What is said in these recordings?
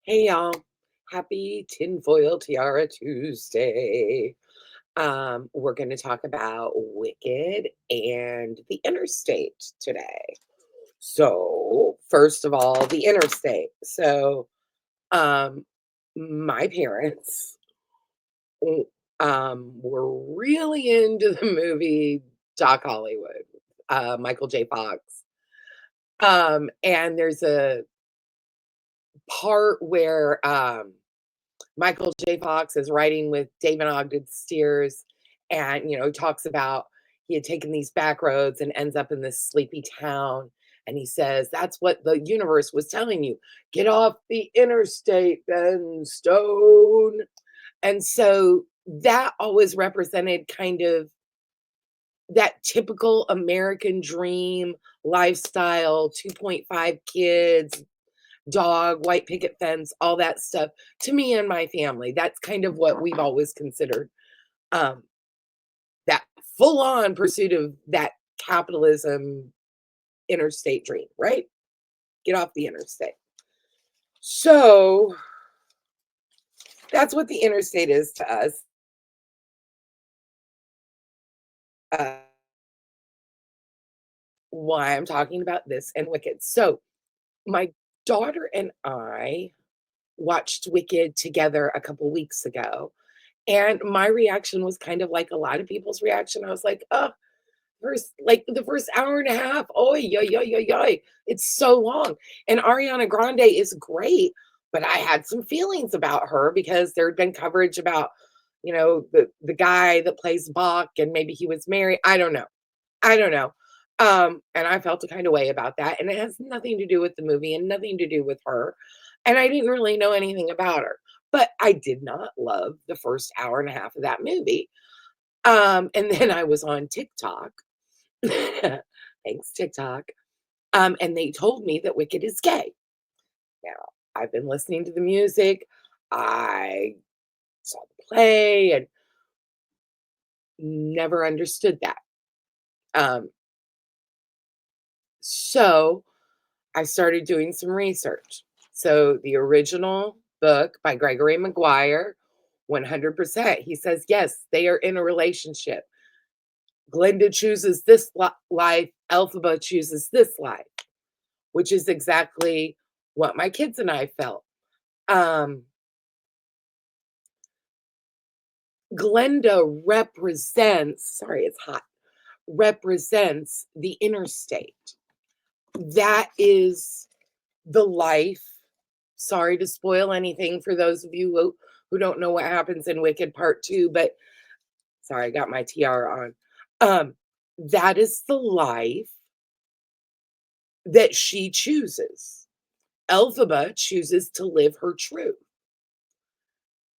Hey y'all. Happy Tinfoil Tiara Tuesday. We're going to talk about Wicked and the interstate today. So, first of all, the interstate. Um, my parents w- were really into the movie Doc Hollywood, Michael J. Fox. And there's a part where Michael J. Fox is writing with David Ogden Stiers, and talks about he had taken these back roads and ends up in this sleepy town. And he says, "That's what the universe was telling you. Get off the interstate, Ben Stone." And so that always represented kind of that typical American dream lifestyle, 2.5 kids, dog, white picket fence, all that stuff to me and my family. That's kind of what we've always considered um, that full on pursuit of that capitalism interstate dream, right? Get off the interstate. So that's what the interstate is to us. Uh, why I'm talking about this and Wicked. So my daughter and I watched Wicked together a couple weeks ago. And my reaction was kind of like a lot of people's reaction. I was like, oh, the first hour and a half, oh, yo, yo, yo, yo, it's so long. And Ariana Grande is great, but I had some feelings about her because there had been coverage about, the guy that plays Bach and maybe he was married. I don't know. I don't know. And I felt a kind of way about that. And it has nothing to do with the movie and nothing to do with her. And I didn't really know anything about her. But I did not love the first hour and a half of that movie. And then I was on TikTok. Thanks, TikTok. And they told me that Wicked is gay. Now, I've been listening to the music. I saw the play and never understood that. Um, so I started doing some research. So the original book by Gregory Maguire, 100%, he says, yes, they are in a relationship. Glenda chooses this life, Elphaba chooses this life, which is exactly what my kids and I felt. Um, Glenda represents, sorry, it's hot, represents the interstate. That is the life. Sorry to spoil anything for those of you who don't know what happens in Wicked Part 2, but sorry, I got my tiara on. That is the life that she chooses. Elphaba chooses to live her truth.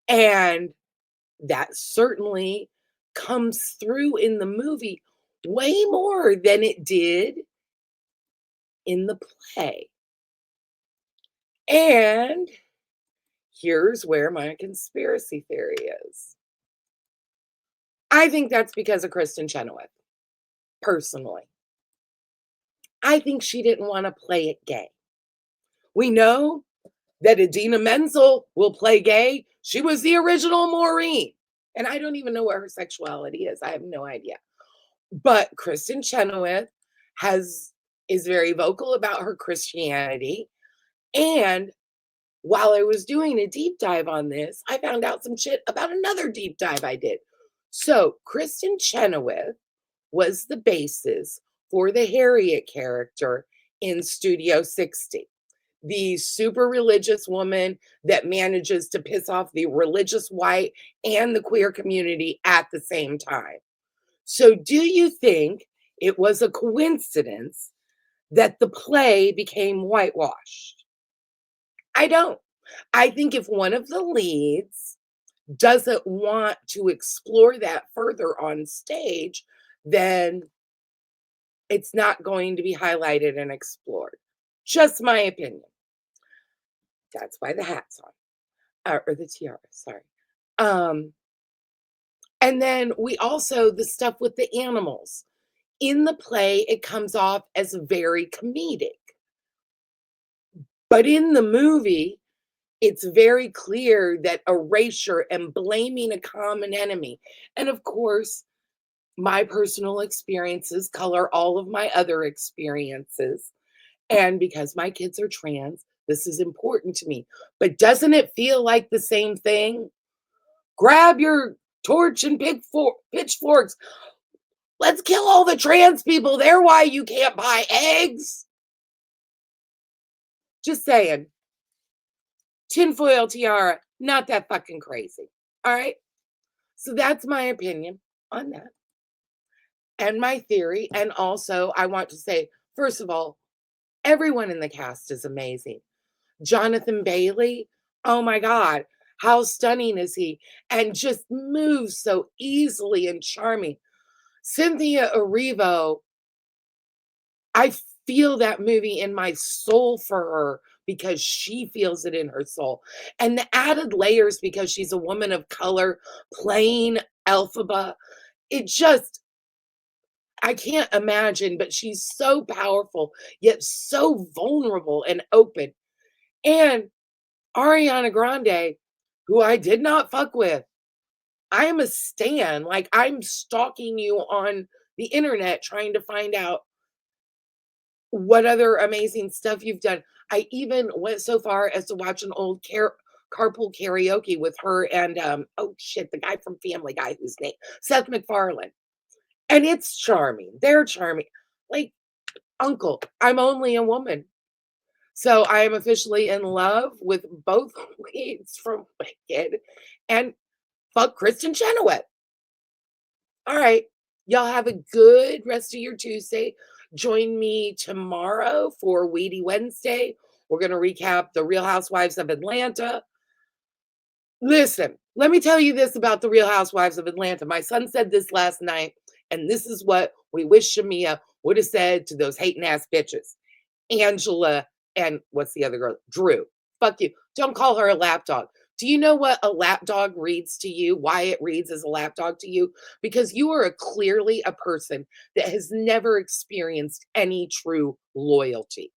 And that certainly comes through in the movie way more than it did in the play. And here's where my conspiracy theory is. I think that's because of Kristen Chenoweth, personally. I think she didn't want to play it gay. We know that Idina Menzel will play gay. She was the original Maureen. And I don't even know what her sexuality is. I have no idea. But Kristen Chenoweth has is very vocal about her Christianity. And while I was doing a deep dive on this, I found out some shit about another deep dive I did. So Kristen Chenoweth was the basis for the Harriet character in Studio 60. The super religious woman that manages to piss off the religious white and the queer community at the same time. So, do you think it was a coincidence that the play became whitewashed? I don't. I think if one of the leads doesn't want to explore that further on stage, then it's not going to be highlighted and explored. Just my opinion. That's why the hat's on, or the tiara, sorry. Um, and then we also, the stuff with the animals. In the play, it comes off as very comedic. But in the movie, It's very clear that erasure and blaming a common enemy, and of course, my personal experiences color all of my other experiences. And because my kids are trans, this is important to me. But doesn't it feel like the same thing? Grab your torch and pitchforks. Let's kill all the trans people. They're why you can't buy eggs. Just saying. Tinfoil tiara, not that fucking crazy. All right. So that's my opinion on that and my theory. And also, I want to say, first of all, everyone in the cast is amazing. Jonathan Bailey, oh my God, how stunning is he? And just moves so easily and charming. Cynthia Erivo, I feel that movie in my soul for her because she feels it in her soul. And the added layers because she's a woman of color playing Elphaba, it just, I can't imagine, but she's so powerful, yet so vulnerable and open. And Ariana Grande, who I did not fuck with. I am a stan. Like, I'm stalking you on the internet trying to find out what other amazing stuff you've done. I even went so far as to watch an old carpool karaoke with her and oh shit, the guy from Family Guy whose name Seth MacFarlane. And it's charming. They're charming. Like, uncle, I'm only a woman. So I am officially in love with both leads from Wicked and fuck Kristen Chenoweth. All right. Y'all have a good rest of your Tuesday. Join me tomorrow for Weedy Wednesday. We're going to recap The Real Housewives of Atlanta. Listen, let me tell you this about The Real Housewives of Atlanta. My son said this last night, and this is what we wish Shamia would have said to those hating ass bitches. Angela and what's the other girl? Drew. Fuck you. Don't call her a lapdog. Do you know what a lapdog reads to you? Why it reads as a lapdog to you? Because you are clearly a person that has never experienced any true loyalty.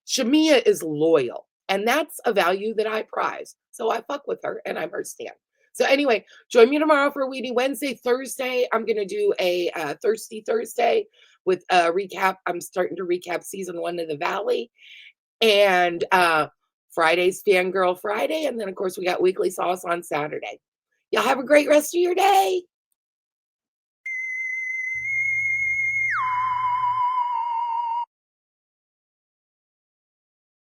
Shamia is loyal, and that's a value that I prize. So I fuck with her, and I'm her stan. So anyway, join me tomorrow for Weedy Wednesday. Thursday, I'm going to do a Thirsty Thursday with a recap. I'm starting to recap season 1 of The Valley. And Friday's Fangirl Friday. And then, of course, we got Weekly Sauce on Saturday. Y'all have a great rest of your day.